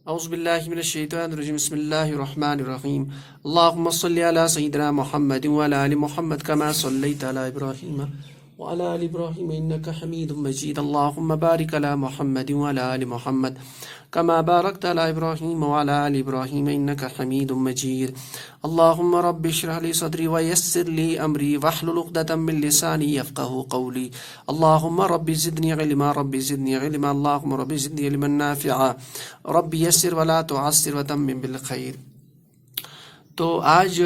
اعوذ باللہ من الشیطان الرجیم بسم اللہ الرحمن الرحیم اللہم صلی علی سیدنا محمد وعلی آل محمد کما صلیت علی ابراہیم وعلی آل ابراہیم انک حمید مجید اللہم بارک علی محمد وعلی آل محمد کما بارکت علی ابراہیم وعلی آل ابراہیم انک حمید مجید اللہم رب اشرح لی صدری ویسر لی امری واحلل عقدۃ من لسانی یفقہوا قولی اللہم رب زدنی علما رب زدنی علما اللہم رب زدنی علما نافعا رب یسر ولا تعسر وتمم بالخیر۔ تو آج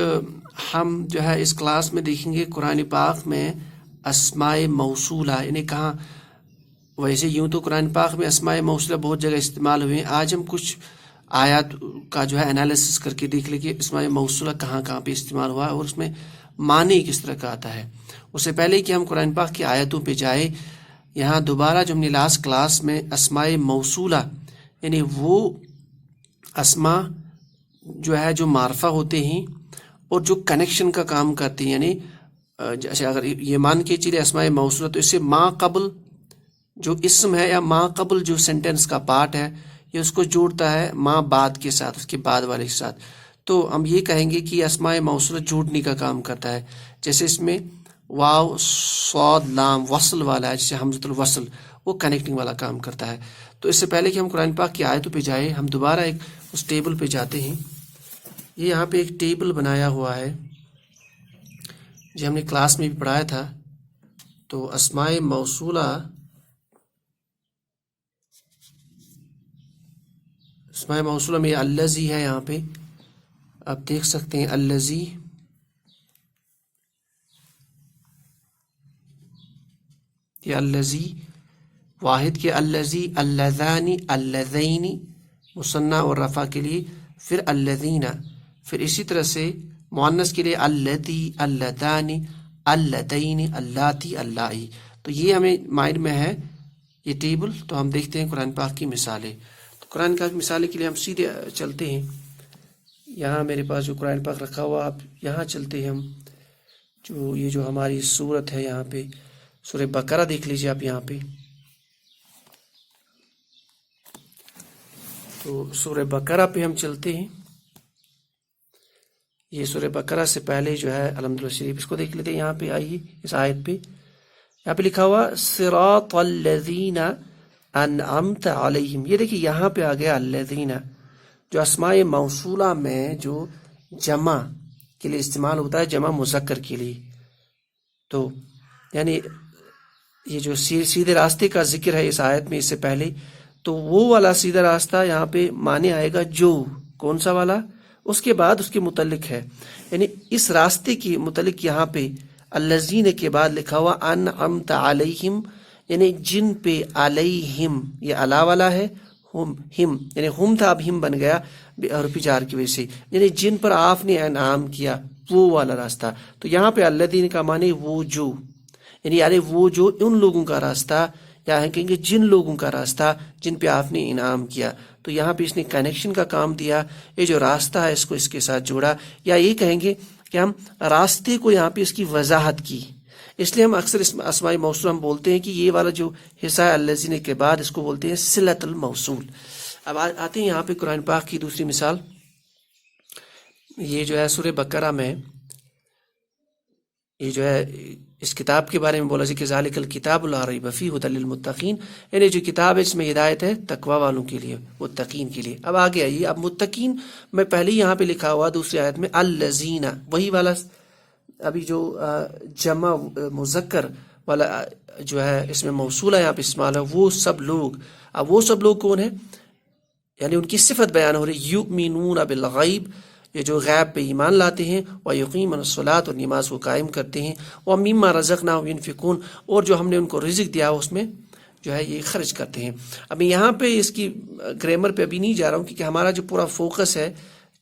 ہم جو ہے اس کلاس میں دیکھیں گے قرآن پاک میں اسماء موصولہ، یعنی کہاں، ویسے یوں تو قرآن پاک میں اسماء موصولہ بہت جگہ استعمال ہوئے ہیں، آج ہم کچھ آیات کا جو ہے انالیسس کر کے دیکھ لیں کہ اسماء موصولہ کہاں کہاں پہ استعمال ہوا ہے اور اس میں معنی کس طرح کا آتا ہے۔ اس سے پہلے کہ ہم قرآن پاک کی آیتوں پہ جائیں، یہاں دوبارہ جو ہم نے لاسٹ کلاس میں اسماء موصولہ یعنی وہ اسماء جو ہے جو معرفہ ہوتے ہیں اور جو کنیکشن کا کام کرتے ہیں، یعنی جیسے اگر یہ مان کے چلے اسماء موصولہ تو اس سے ما قبل جو اسم ہے یا ما قبل جو سینٹنس کا پارٹ ہے یہ اس کو جوڑتا ہے ما بعد کے ساتھ، اس کے بعد والے کے ساتھ۔ تو ہم یہ کہیں گے کہ اسماء موصولہ جوڑنے کا کام کرتا ہے، جیسے اس میں واو صاد لام وصل والا ہے، جیسے حمزۃ الوصل، وہ کنیکٹنگ والا کام کرتا ہے۔ تو اس سے پہلے کہ ہم قرآن پاک کی آیتوں پہ جائیں، ہم دوبارہ ایک اس ٹیبل پہ جاتے ہیں۔ یہ یہاں پہ ایک ٹیبل بنایا ہوا ہے جو ہم نے کلاس میں بھی پڑھایا تھا۔ تو اسماء موصولہ میں الذی ہے، یہاں پہ آپ دیکھ سکتے ہیں الذی، یہ الذی واحد کے الذی، اللذانی، اللذین مثنی اور رفع کے لیے، پھر الذین، پھر اسی طرح سے مؤنث کے لیے اللتی، اللتانی، اللتین، اللاتی، اللائی۔ تو یہ ہمیں مائنڈ میں ہے یہ ٹیبل۔ تو ہم دیکھتے ہیں قرآن پاک کی مثالیں۔ تو قرآن پاک کی مثالیں کے لیے ہم سیدھے چلتے ہیں، یہاں میرے پاس جو قرآن پاک رکھا ہوا، آپ یہاں چلتے ہیں، ہم یہ جو ہماری سورت ہے یہاں پہ سورہ بقرہ دیکھ لیجیے آپ یہاں پہ۔ تو سورہ بقرہ پہ ہم چلتے ہیں، یہ سورہ بقرہ سے پہلے جو ہے الحمدللہ شریف، اس کو دیکھ لیتے ہیں۔ یہاں پہ آئیے اس آیت پہ، یہاں پہ لکھا ہوا صراط الذین انعمت علیہم، یہ دیکھیے یہاں پہ آ گیا الذین، جو اسماء موصولہ میں جو جمع کے لیے استعمال ہوتا ہے، جمع مذکر کے لیے۔ تو یعنی یہ جو سیدھے راستے کا ذکر ہے اس آیت میں، اس سے پہلے تو وہ والا سیدھا راستہ یہاں پہ معنی آئے گا جو، کون سا والا، اس کے بعد اس کے متعلق ہے، یعنی اس راستے کے متعلق یہاں پہ الذین کے بعد لکھا ہوا انعمت علیہم، یعنی جن پہ، علیہم یہ علا والا ہے، ہم یعنی ہم تھا اب ہم بن گیا حرف جار کی وجہ سے، یعنی جن پر آپ نے انعام کیا، وہ والا راستہ۔ تو یہاں پہ الذین کا معنی وہ جو، یعنی وہ جو ان لوگوں کا راستہ، یا کہیں گے جن لوگوں کا راستہ جن پہ آپ نے انعام کیا۔ تو یہاں پہ اس نے کنیکشن کا کام دیا، یہ جو راستہ ہے اس کو اس کے ساتھ جوڑا، یا یہ کہیں گے کہ ہم راستے کو یہاں پہ اس کی وضاحت کی۔ اس لیے ہم اکثر اسماء موصولہ ہم بولتے ہیں کہ یہ والا جو حصہ ہے الذین کے بعد، اس کو بولتے ہیں صلۃ الموصول۔ اب آتے ہیں یہاں پہ قرآن پاک کی دوسری مثال، یہ جو ہے سورہ بقرہ میں، یہ جو ہے اس کتاب کے بارے میں بولا کہ ذالک الکتاب لا ریب فیہ ھدی للمتقین، یعنی جو کتاب ہے اس میں ہدایت ہے تقوی والوں کے لیے، متقین کے لیے۔ اب آگے آئیے، اب متقین میں پہلے یہاں پہ لکھا ہوا دوسری آیت میں الذین، وہی والا ابھی جو جمع مذکر والا جو ہے اس میں موصولہ یہاں پہ استعمال ہے، وہ سب لوگ۔ اب وہ سب لوگ کون ہیں، یعنی ان کی صفت بیان ہو رہی، یؤمنون بالغیب، یہ جو غیب پہ ایمان لاتے ہیں، وَيُقِيمُونَ الصَّلَاةَ، اور نماز کو قائم کرتے ہیں، وَمِمَّا رَزَقْنَاهُمْ يُنْفِقُونَ، اور جو ہم نے ان کو رزق دیا اس میں جو ہے یہ خرچ کرتے ہیں۔ اب یہاں پہ اس کی گرامر پہ ابھی نہیں جا رہا ہوں، کیونکہ ہمارا جو پورا فوکس ہے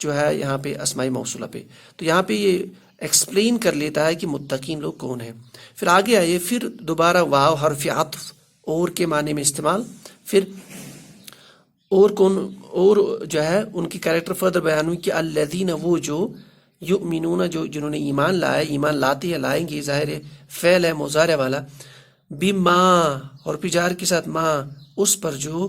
جو ہے یہاں پہ اسماء موصولہ پہ، تو یہاں پہ یہ ایکسپلین کر لیتا ہے کہ متقین لوگ کون ہیں۔ پھر آگے آئیے، پھر دوبارہ واو حرف عطف اور کے معنی میں استعمال، پھر اور کون، اور جو ہے ان کی کریکٹر فردر بیان ہوئی کہ الذین، وہ جو، یؤمنون، جو جنہوں نے ایمان لایا، ایمان لاتے ہیں، لائیں گے، ظاہر فعل ہے مضارع والا، بما اور پجار کے ساتھ ما، اس پر جو،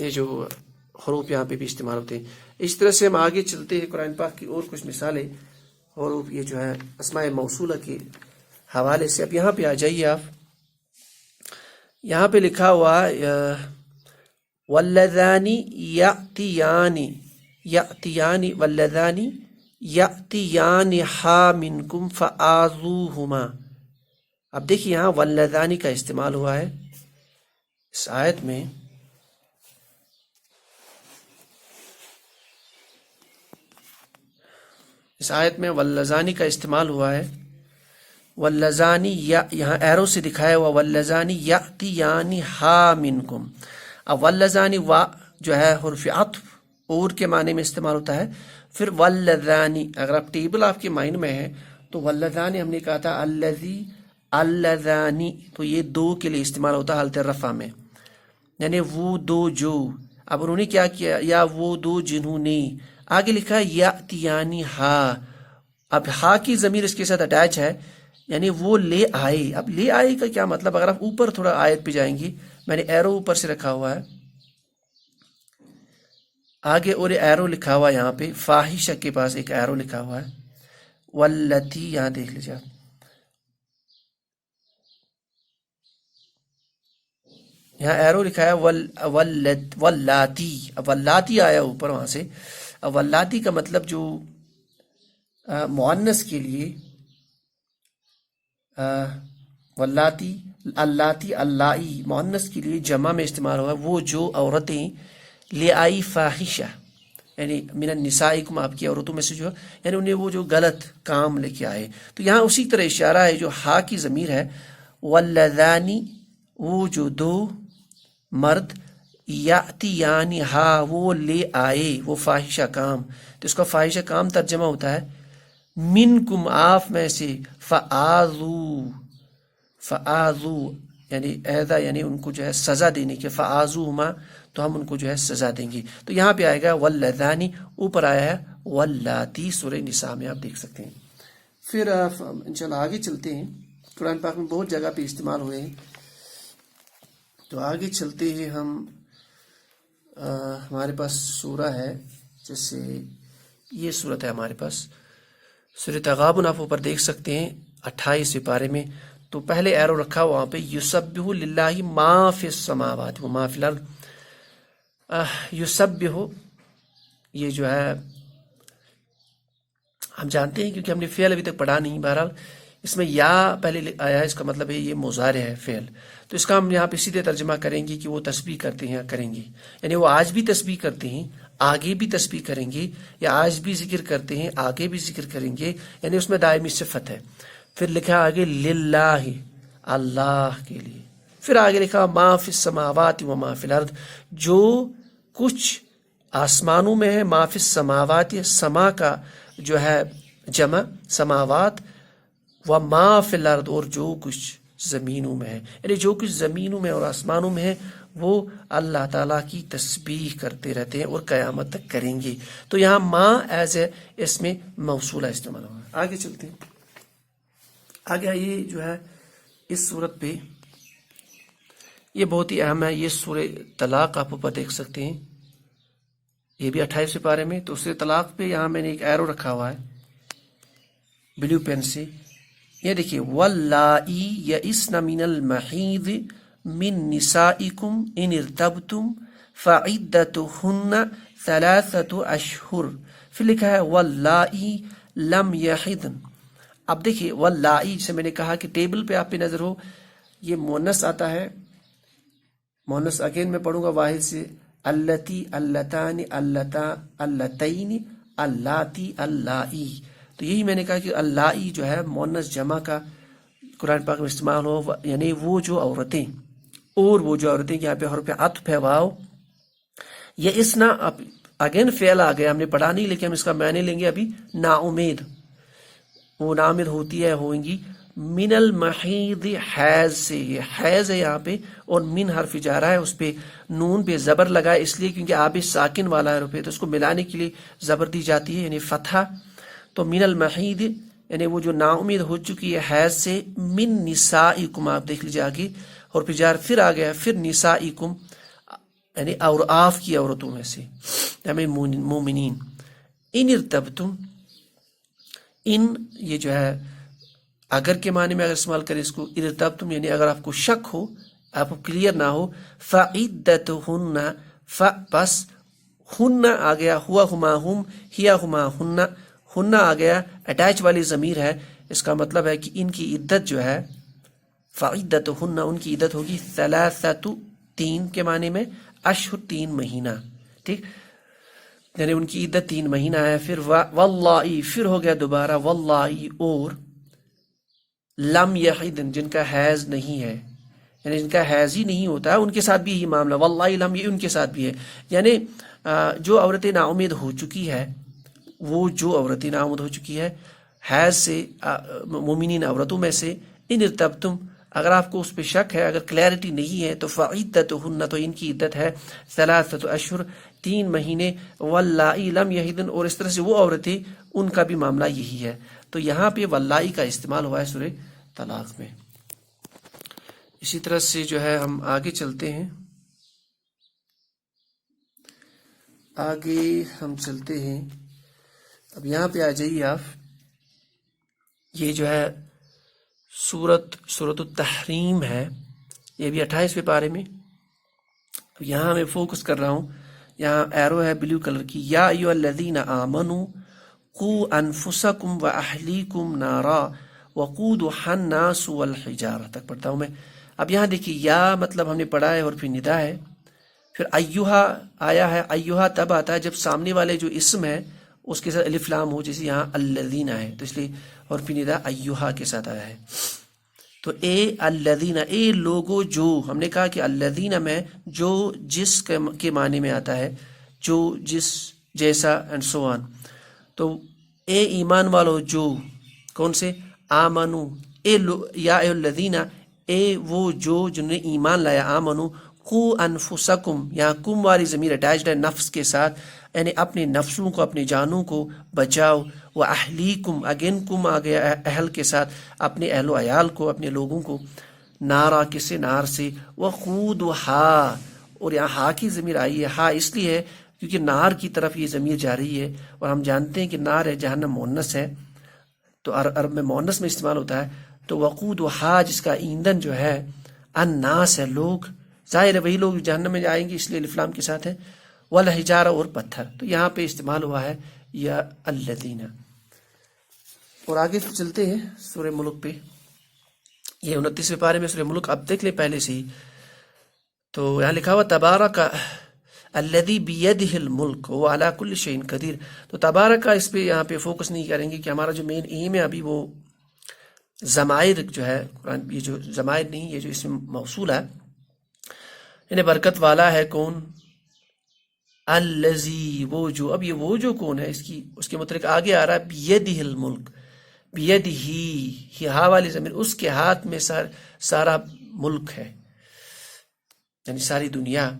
یہ جو حروف یہاں پہ بھی استعمال ہوتے ہیں. اس طرح سے ہم آگے چلتے ہیں قرآن پاک کی اور کچھ مثالیں حروف یہ جو ہے اسماء موصولہ کے حوالے سے. اب یہاں پہ آ جائیے آپ. یہاں پہ لکھا ہوا واللذانی یأتیانی یأتیانی واللذانی یأتیانی ہا منکم فآذوہما. اب دیکھیے یہاں واللذانی کا استعمال ہوا ہے اس آیت میں. اس آیت میں واللذانی کا استعمال ہوا ہے. واللذانی یہاں ایرو سے دکھایا ہوا واللذانی یأتیانی ہا منکم. اب واللذانی وا جو ہے حرف عطف اور کے معنی میں استعمال ہوتا ہے. پھر واللذانی اگر آپ ٹیبل آپ کے مائنڈ میں ہے تو واللذانی ہم نے کہا تھا الذی اللذانی، تو یہ دو کے لیے استعمال ہوتا ہے حالت رفع میں، یعنی وہ دو جو. اب انہوں نے کیا کیا؟ یا وہ دو جنہوں نے. آگے لکھا یأتیانی ہا. اب ہا کی ضمیر اس کے ساتھ اٹیچ ہے، یعنی وہ لے آئے. اب لے آئے کا کیا مطلب؟ اگر آپ اوپر تھوڑا آیت پہ جائیں گے، میں نے ایرو اوپر سے رکھا ہوا ہے آگے، اور ایرو لکھا ہوا یہاں پہ فاحشہ کے پاس ایک ایرو لکھا ہوا ہے واللتی. یہاں دیکھ لیجیے آپ، یہاں ایرو لکھا ہے واللاتی. اب واللاتی آیا اوپر وہاں سے. اب واللاتی کا مطلب جو مؤنث کے لیے واللاتی اللاتی اللائی مؤنث کے لیے جمع میں استعمال ہوا، وہ جو عورتیں لے آئی فاحشہ، یعنی من النسائکم آپ کی عورتوں میں سے جو، یعنی انہیں وہ جو غلط کام لے کے آئے. تو یہاں اسی طرح اشارہ ہے جو ہا کی ضمیر ہے واللذانی وہ جو دو مرد یأتیانی ہا وہ لے آئے وہ فاحشہ کام. تو اس کا فاحشہ کام ترجمہ ہوتا ہے منکم آپ میں سے، فآذو فآذو یعنی ایذا یعنی ان کو جو ہے سزا دینے کے، فآذوہما تو ہم ان کو جو ہے سزا دیں گے. تو یہاں پہ آئے گا واللذانی، اوپر آیا ہے واللاتی سورہ نساء میں آپ دیکھ سکتے ہیں. پھر انشاءاللہ آگے چلتے ہیں. قرآن پاک میں بہت جگہ پہ استعمال ہوئے ہیں. تو آگے چلتے ہیں ہم. ہمارے پاس سورہ ہے، جیسے یہ صورت ہے ہمارے پاس سورہ تغابن، آپ اوپر دیکھ سکتے ہیں 28 پارے میں. تو پہلے ایرو رکھا وہاں پہ یسبح للہ ما فی السماوات و ما فی الارض. یسبح یہ جو ہے ہم جانتے ہیں کیونکہ ہم نے فعل ابھی تک پڑھا نہیں. بہرحال اس میں یا پہلے آیا ہے، اس کا مطلب ہے یہ مضارع ہے فعل. تو اس کا ہم یہاں پہ سیدھے ترجمہ کریں گے کہ وہ تسبیح کرتے ہیں یا کریں گے، یعنی وہ آج بھی تسبیح کرتے ہیں آگے بھی تسبیح کریں گے، یا آج بھی ذکر کرتے ہیں آگے بھی ذکر کریں گے، یعنی اس میں دائمی صفت ہے. پھر لکھا آگے للہ اللہ کے لیے. پھر آگے لکھا ما فی السماوات و ما فی الارض جو کچھ آسمانوں میں ہے، ما فی السماوات سما کا جو ہے جمع سماوات، و ما فی الارض اور جو کچھ زمینوں میں ہے، یعنی جو کچھ زمینوں میں اور آسمانوں میں ہے وہ اللہ تعالیٰ کی تسبیح کرتے رہتے ہیں اور قیامت تک کریں گے. تو یہاں ما ایز اے اس میں موصولہ استعمال ہوا. آگے چلتے ہیں. آگے یہ جو ہے اس صورت پہ یہ بہت ہی اہم ہے. یہ سورہ طلاق آپ اوپر دیکھ سکتے ہیں، یہ بھی 28 پارے میں. تو سورہ طلاق پہ یہاں میں نے ایک ایرو رکھا ہوا ہے بلیو پین سے. یہ دیکھیے واللائی یئسن من المحیض من نسائکم ان ارتبتم فعدتہن 3 اشہر. پھر لکھا ہے واللائی لم یحضن. اب دیکھیے واللائی جسے میں نے کہا کہ ٹیبل پہ آپ پہ نظر ہو یہ مونس آتا ہے. مونس اگین میں پڑھوں گا واحد سے، اللتی اللتان اللتا اللتین اللاتی اللائی. تو یہی میں نے کہا کہ اللائی جو ہے مونس جمع کا قرآن پاک میں استعمال ہو، یعنی وہ جو عورتیں، اور وہ جو عورتیں یہاں پہ حرف عطف ہے واو. یہ اسنا اگین فعل آ گیا، ہم نے پڑھا نہیں لیکن ہم اس کا معنی لیں گے ابھی. نا امید، وہ نا امید ہوتی ہے ہوئیں گی. من المحیض حیض سے، یہ حیض ہے یہاں پہ، اور من حرف جارہ ہے، اس پہ نون پہ زبر لگا ہے اس لیے کیونکہ آب ساکن والا حرف ہے، تو اس کو ملانے کے لیے زبر دی جاتی ہے یعنی فتحہ. تو من المحیض یعنی وہ جو نا امید ہو چکی ہے حیض سے. من نسائکم آپ دیکھ لیجیے آگے، اور پھر جار پھر آ گیا پھر نسائکم. یعنی اوراف کی عورتوں میں سے، ہمیں مومنین، ان ارتبتم، ان یہ جو ہے اگر کے معنی میں اگر استعمال کریں اس کو، ارتبتم یعنی اگر آپ کو شک ہو، آپ کو کلیئر نہ ہو، فعدتہن، بس ہن آ گیا، ہوا ہما ہم، ہیا ہما ہن، ہن آ گیا اٹیچ والی ضمیر ہے، اس کا مطلب ہے کہ ان کی عدت جو ہے، فعدتہن ان کی عدت ہوگی ثلاثۃ، تین کے معنی میں، اشہر تین مہینہ، ٹھیک، یعنی ان کی عدت 3 مہینہ ہے۔ پھر واللہ، پھر ہو گیا دوبارہ واللہ، اور لم یحدن جن کا حیض نہیں ہے، یعنی جن کا حیض ہی نہیں ہوتا ہے ان کے ساتھ بھی یہی معاملہ، واللہ لم، یہ ان کے ساتھ بھی ہے، یعنی جو عورت ناامید ہو چکی ہے، وہ جو عورت ناامید ہو چکی ہے حیض سے، مومنین عورتوں میں سے، ان ارتبتم اگر آپ کو اس پہ شک ہے، اگر کلیئرٹی نہیں ہے، تو فعدتہن تو ان کی عدت ہے ثلاثۃ اشہر 3 مہینے، واللائی لم یحدن اور اس طرح سے وہ عورتیں ان کا بھی معاملہ یہی ہے۔ تو یہاں پہ واللائی کا استعمال ہوا ہے سورہ طلاق میں۔ اسی طرح سے جو ہے ہم آگے چلتے ہیں، آگے ہم چلتے ہیں، اب یہاں پہ آ جائیے آپ، یہ جو ہے سورۃ التحریم ہے، یہ بھی 28ویں پارے میں، یہاں میں فوکس کر رہا ہوں، یہاں ایرو ہے بلیو کلر کی، یا ایھا الذین آمنوا قوا انفسکم واہلیکم نارا وقودھا الناس والحجارہ تک پڑھتا ہوں میں۔ اب یہاں دیکھیے، یا مطلب ہم نے پڑھا ہے اور پھر ندا ہے، پھر ایھا آیا ہے، ایھا تب آتا ہے جب سامنے والے جو اسم ہے اس کے ساتھ الف لام ہو، جیسے یہاں الذین ہے تو اس لیے، اور پھر ندا ایھا کے ساتھ آیا ہے۔ تو اے الذین، اے لوگو جو، ہم نے کہا کہ الذین میں جو جس کے معنی میں آتا ہے، جو جس جیسا اینڈ سو آن، تو اے ایمان والو جو، کون سے؟ آمنو، یا اے الذین، اے وہ جو جنہوں نے ایمان لایا، آمنو، قو انفسکم، یہاں کم والی ضمیر اٹیچڈ ہے نفس کے ساتھ، یعنی اپنے نفسوں کو، اپنے جانوں کو بچاؤ، و اہلیکم، اگین کم آ گیا اہل کے ساتھ، اپنے اہل و عیال کو، اپنے لوگوں کو، نارا کس سے؟ نار سے، وقودھا، اور یہاں ہا کی ضمیر آئی ہے، ہا اس لیے ہے کیونکہ نار کی طرف یہ ضمیر جا رہی ہے، اور ہم جانتے ہیں کہ نار ہے جہنم مؤنث ہے، تو عرب میں مؤنث میں استعمال ہوتا ہے، تو وقودھا جس کا ایندھن جو ہے الناس ہے، لوگ، ظاہر ہے وہی لوگ جہنم میں جائیں گے، اس لیے الف لام کے ساتھ ہے، والحجارہ اور پتھر، تو یہاں پہ استعمال ہوا ہے یا الذین۔ اور آگے چلتے ہیں سورہ ملک پہ، یہ 29ویں پارے میں سورہ ملک، اب دیکھ لیں پہلے سے ہی، تو یہاں لکھا ہوا تبارک الذی بیدہ الملک وہو علی کل شیء قدیر، تو تبارک اس پہ یہاں پہ فوکس نہیں کریں گے، کہ ہمارا جو مین ایم ہے ابھی وہ ضمائر جو ہے قرآن، یہ جو ضمائر نہیں، یہ جو اسم موصول ہے، انہیں برکت والا ہے کون؟ الذی، وہ جو، اب یہ وہ جو کون ہے، اس کے متعلق آگے آ رہا ہے بیدہ الملک، بیدہ ہی، ہا والی ضمیر، اس کے ہاتھ میں سارا ملک ہے، یعنی ساری دنیا،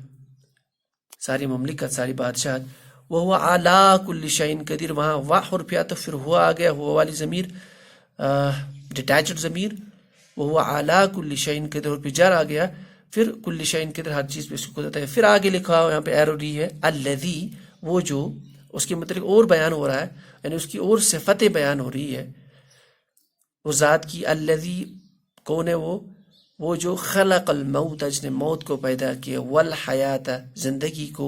ساری مملکت، ساری بادشاہت، وہو علی کل شیء قدیر، وہاں واہ حرف یا تو پھر ہوا آ گیا، ہوا والی ضمیر ڈیٹیچڈ ضمیر، وہو علی کل شیء قدیر، اور پھر جر آ گیا، پھر کل شیء قدیر، ہر چیز پہ اس کو قدرت ہے، پھر آگے لکھا ہوا یہاں پہ ایرو ڈی ہے، الذی، وہ جو، اس کے متعلق اور بیان ہو رہا ہے، یعنی اس کی اور صفتیں بیان ہو رہی ہے اس ذات کی، الذی کون ہے وہ جو خلق الموت، جس نے موت کو پیدا کیا، والحیات، زندگی کو،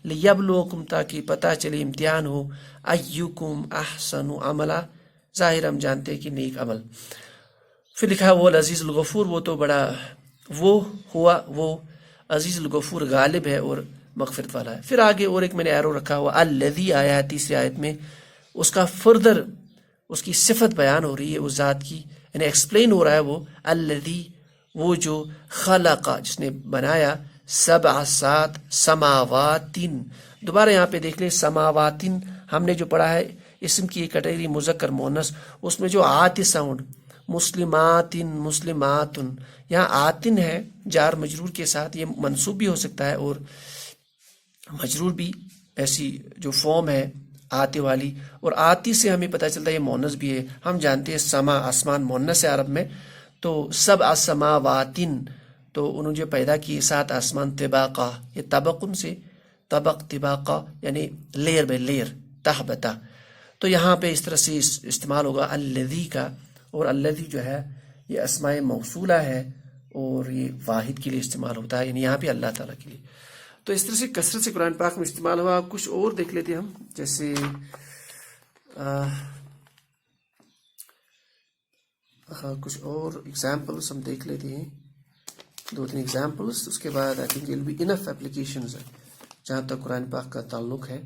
لیبلوکم، تاکہ پتہ چلے، امتحان ہو، ایکم احسن عملا، ظاہر ہم جانتے ہیں کہ نیک عمل، پھر لکھا ہے وہ العزیز الغفور، وہ تو بڑا، وہ ہوا وہ عزیز الغفور، غالب ہے اور مغفرت والا ہے۔ پھر آگے اور ایک میں نے ایرو رکھا ہوا الذی آیا ہے 3ری آیت میں، اس کا فردر اس کی صفت بیان ہو رہی ہے اس ذات کی، یعنی ایکسپلین ہو رہا ہے وہ الذی، وہ جو خلق، جس نے بنایا، 7 سماوات، دوبارہ یہاں پہ دیکھ لیں، سماوات ہم نے جو پڑھا ہے اسم کی ایک کیٹیگری مذکر مؤنث، اس میں جو آت ساؤنڈ، مسلمات، مسلمات، یہاں آتن ہے جار مجرور کے ساتھ، یہ منصوب بھی ہو سکتا ہے اور مجرور بھی، ایسی جو فارم ہے آتے والی، اور آتی سے ہمیں پتہ چلتا ہے یہ مؤنث بھی ہے، ہم جانتے ہیں سما آسمان مؤنث ہے عرب میں، تو 7 سماوات، تو انہوں جو پیدا کیے 7 آسمان طباقہ، یہ طبقن سے طبق طباقہ یعنی لیئر بائی لیئر، تہبتا. تو یہاں پہ اس طرح سے استعمال ہوگا الذی کا، اور الذی جو ہے یہ اسماء موصولہ ہے اور یہ واحد کے لیے استعمال ہوتا ہے، یعنی یہاں پہ اللہ تعالیٰ کے لیے. تو اس طرح سے کثرت سے قرآن پاک میں استعمال ہوا. کچھ اور دیکھ لیتے ہیں ہم، جیسے کچھ اور ایگزامپلس ہم دیکھ لیتے ہیں، 2-3 ایگزامپلس. اس کے بعد I think will be enough applications جہاں تک قرآن پاک کا تعلق ہے.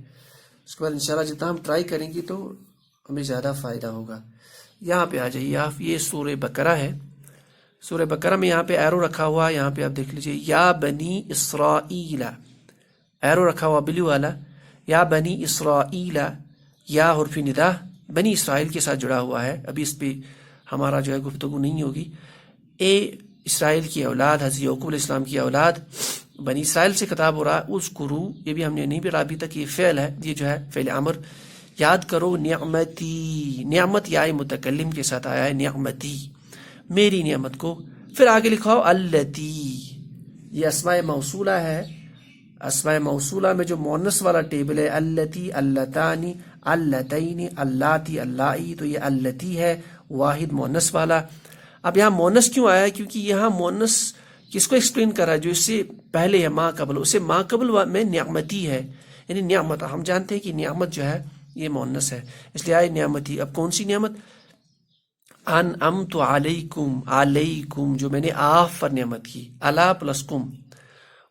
اس کے بعد انشاءاللہ جتنا ہم ٹرائی کریں گے تو ہمیں زیادہ فائدہ ہوگا. یہاں پہ آ جائیے آپ، یہ سورہ بقرہ ہے. سورہ بقرہ میں یہاں پہ ایرو رکھا ہوا، یہاں پہ آپ دیکھ لیجئے یا بنی اسرائیل، ایرو رکھا ہوا بلیو والا، یا بنی اسرائیل، یا حرف ندا بنی اسرائیل کے ساتھ جڑا ہوا ہے. ابھی اس پہ ہمارا جو ہے گفتگو نہیں ہوگی. اے اسرائیل کی اولاد، حضرت یعقوب علیہ السلام کی اولاد، بنی اسرائیل سے خطاب ہو رہا. اذکرو، یہ بھی ہم نے نہیں بھی ابھی تک، یہ فعل ہے، یہ جو ہے فعل امر. یاد کرو نعمتی، نعمت یا متکلم کے ساتھ آیا ہے، نعمتی میری نعمت کو. پھر آگے لکھا ہو اللتی، یہ اسماء موصولہ ہے. اسماء موصولہ میں جو مونس والا ٹیبل ہے، اللتی، اللتانی، اللتین، اللاتی، اللائی، تو یہ اللتی ہے واحد مونس والا. اب یہاں مونس کیوں آیا ہے؟ کیونکہ یہاں مونس کس کو ایکسپلین کر رہا ہے؟ جو اس سے پہلے ہے ما قبل، اسے ما قبل میں نعمتی ہے، یعنی نعمت. ہم جانتے ہیں کہ نعمت جو ہے یہ مونس ہے، اس لیے آئے نعمتی. اب کون سی نعمت؟ انعمت علیکم، علیکم جو میں نے آپ پر نعمت کی، علا پلس کم.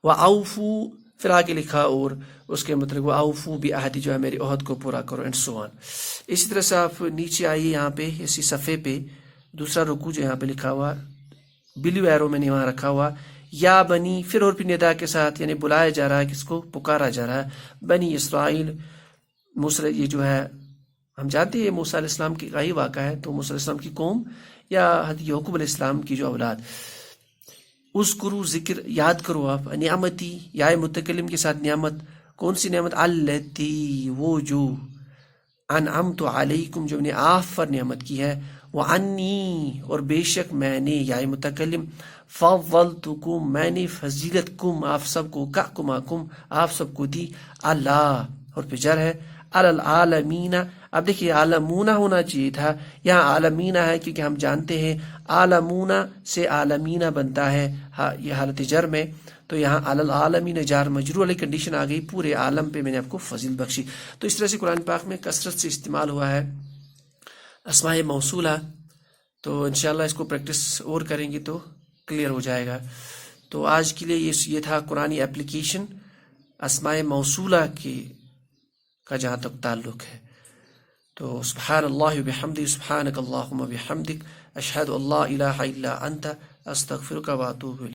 وَأَوْفُوا، پھر آگے لکھا اور اس کے مطلب وَأَوْفُوا بِعَہدی، جو ہے میری عہد کو پورا کرو، اینڈ سو آن. اسی طرح سے آپ نیچے آئیے، یہاں پہ اسی صفحے پہ دوسرا رکوع جو یہاں پہ لکھا ہوا بلیو ایرو میں نے وہاں رکھا ہوا، یا بنی، پھر اور بھی ندا کے ساتھ، یعنی بلایا جا رہا ہے، کس کو پکارا جا رہا ہے، بنی اسرائیل. موسیٰ، یہ جو ہے ہم جانتے ہیں موسیٰ علیہ السلام کی کا ہی واقعہ ہے، تو موسیٰ علیہ السلام کی قوم یا حضرت یعقوب علیہ السلام کی جو اولاد. اذکرو، ذکر، یاد کرو آپ. نعمتی، یا متکلم کے ساتھ نعمت، کون سی نعمت؟ التی، وہ جو، انعمت علیکم جو نے آپ پر نعمت کی ہے، وعنی، اور بے شک میں نے، یا متکلم، فضلتکم، میں نے فضیلت کم، آپ سب کو، کم، آپ سب کو دی، اللہ، اور پہ جر ہے، العالمین. اب دیکھیے عالمون ہونا چاہیے تھا، یہاں عالمین ہے کیونکہ ہم جانتے ہیں عالمون سے عالمین بنتا ہے یہ حالت جر میں. تو یہاں العالمین جار مجرور والی کنڈیشن آ گئی، پورے عالم پہ میں نے آپ کو فضل بخشی. تو اس طرح سے قرآن پاک میں کثرت سے استعمال ہوا ہے اسماء موصولہ. تو انشاءاللہ اس کو پریکٹس اور کریں گے تو کلیئر ہو جائے گا. تو آج کے لیے یہ تھا قرآنی اپلیکیشن اسماء موصولہ کی کا جہاں تک تعلق ہے. تو سبحان اللہ وبحمدہ، سبحانک اللہم وبحمدک، اشہد ان لا الہ الا انت، استغفرک واتوب الیک.